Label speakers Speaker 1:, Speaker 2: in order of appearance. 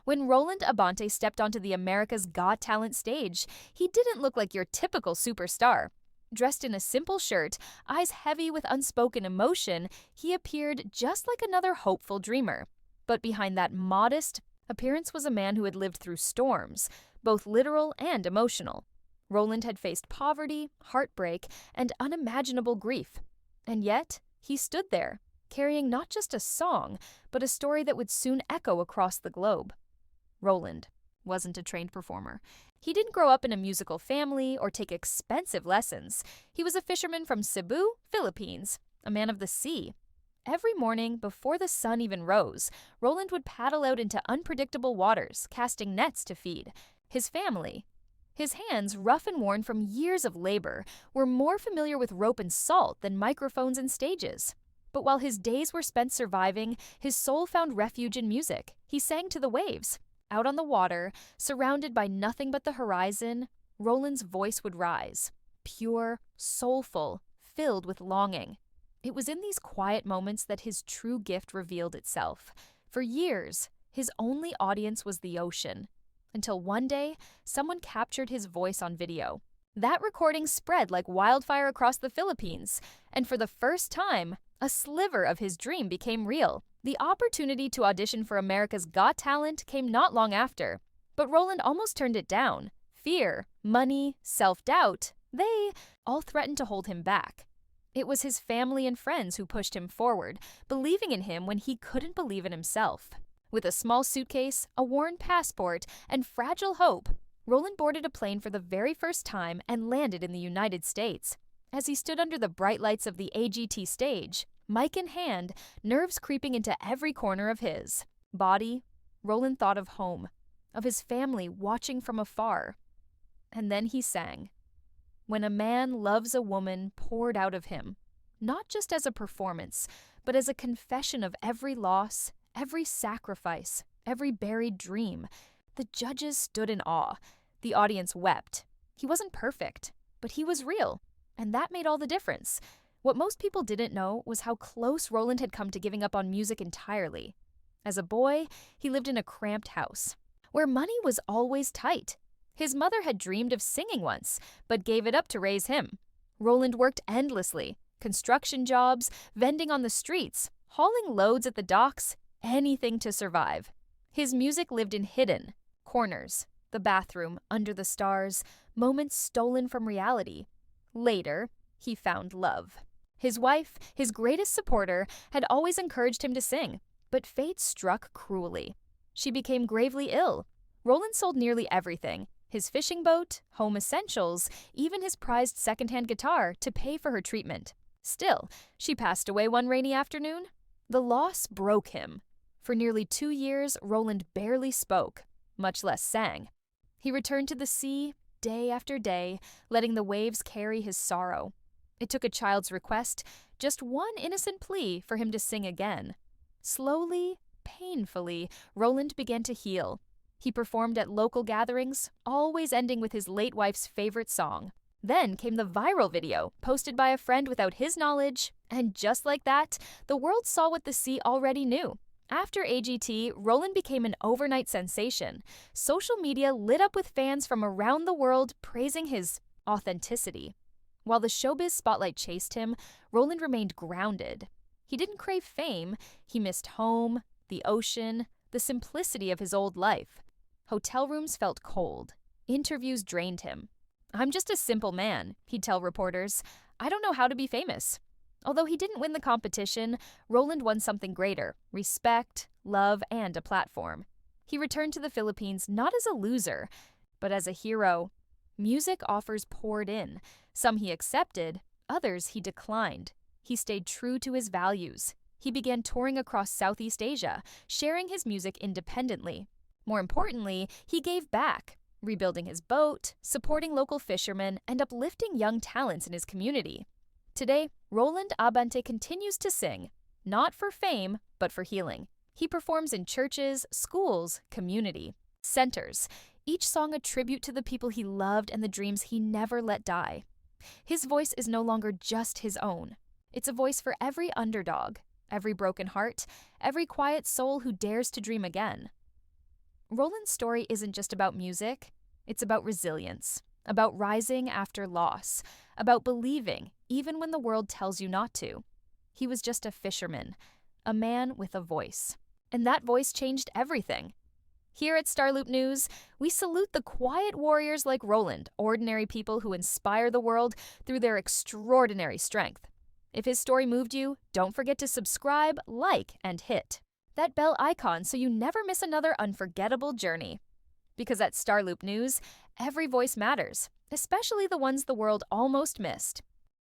Speaker 1: When Roland Abante stepped onto the America's Got Talent stage, he didn't look like your typical superstar. Dressed in a simple shirt, eyes heavy with unspoken emotion, he appeared just like another hopeful dreamer. But behind that modest appearance was a man who had lived through storms, both literal and emotional. Roland had faced poverty, heartbreak, and unimaginable grief. And yet, he stood there, carrying not just a song, but a story that would soon echo across the globe. Roland wasn't a trained performer. He didn't grow up in a musical family or take expensive lessons. He was a fisherman from Cebu, Philippines, a man of the sea. Every morning, before the sun even rose, Roland would paddle out into unpredictable waters, casting nets to feed his family. His hands, rough and worn from years of labor, were more familiar with rope and salt than microphones and stages. But while his days were spent surviving, his soul found refuge in music. He sang to the waves. Out on the water, surrounded by nothing but the horizon, Roland's voice would rise, pure, soulful, filled with longing. It was in these quiet moments that his true gift revealed itself. For years, his only audience was the ocean, until one day, someone captured his voice on video. That recording spread like wildfire across the Philippines, and for the first time, a sliver of his dream became real. The opportunity to audition for America's Got Talent came not long after, but Roland almost turned it down. Fear, money, self-doubt, they all threatened to hold him back. It was his family and friends who pushed him forward, believing in him when he couldn't believe in himself. With a small suitcase, a worn passport, and fragile hope, Roland boarded a plane for the very first time and landed in the United States. As he stood under the bright lights of the AGT stage, mic in hand, nerves creeping into every corner of his body, Roland thought of home, of his family watching from afar. And then he sang. When a man loves a woman poured out of him, not just as a performance, but as a confession of every loss, every sacrifice, every buried dream. The judges stood in awe. The audience wept. He wasn't perfect, but he was real, and that made all the difference. What most people didn't know was how close Roland had come to giving up on music entirely. As a boy, he lived in a cramped house, where money was always tight. His mother had dreamed of singing once, but gave it up to raise him. Roland worked endlessly, construction jobs, vending on the streets, hauling loads at the docks, anything to survive. His music lived in hidden corners, the bathroom, under the stars, moments stolen from reality. Later, he found love. His wife, his greatest supporter, had always encouraged him to sing, but fate struck cruelly. She became gravely ill. Roland sold nearly everything, his fishing boat, home essentials, even his prized secondhand guitar, to pay for her treatment. Still, she passed away one rainy afternoon. The loss broke him. For nearly 2 years, Roland barely spoke, much less sang. He returned to the sea day after day, letting the waves carry his sorrow. It took a child's request, just one innocent plea, for him to sing again. Slowly, painfully, Roland began to heal. He performed at local gatherings, always ending with his late wife's favorite song. Then came the viral video, posted by a friend without his knowledge, and just like that, the world saw what the sea already knew. After AGT, Roland became an overnight sensation. Social media lit up with fans from around the world praising his authenticity. While the showbiz spotlight chased him, Roland remained grounded. He didn't crave fame. He missed home, the ocean, the simplicity of his old life. Hotel rooms felt cold. Interviews drained him. "I'm just a simple man," he'd tell reporters. "I don't know how to be famous." Although he didn't win the competition, Roland won something greater: respect, love, and a platform. He returned to the Philippines not as a loser, but as a hero. Music offers poured in. Some he accepted, others he declined. He stayed true to his values. He began touring across Southeast Asia, sharing his music independently. More importantly, he gave back, rebuilding his boat, supporting local fishermen, and uplifting young talents in his community. Today, Roland Abante continues to sing, not for fame, but for healing. He performs in churches, schools, community centers, each song a tribute to the people he loved and the dreams he never let die. His voice is no longer just his own. It's a voice for every underdog, every broken heart, every quiet soul who dares to dream again. Roland's story isn't just about music, it's about resilience, about rising after loss, about believing even when the world tells you not to. He was just a fisherman, a man with a voice. And that voice changed everything. Here at Starloop News, we salute the quiet warriors like Roland, ordinary people who inspire the world through their extraordinary strength. If his story moved you, don't forget to subscribe, like, and hit that bell icon so you never miss another unforgettable journey. Because at Starloop News, every voice matters, especially the ones the world almost missed.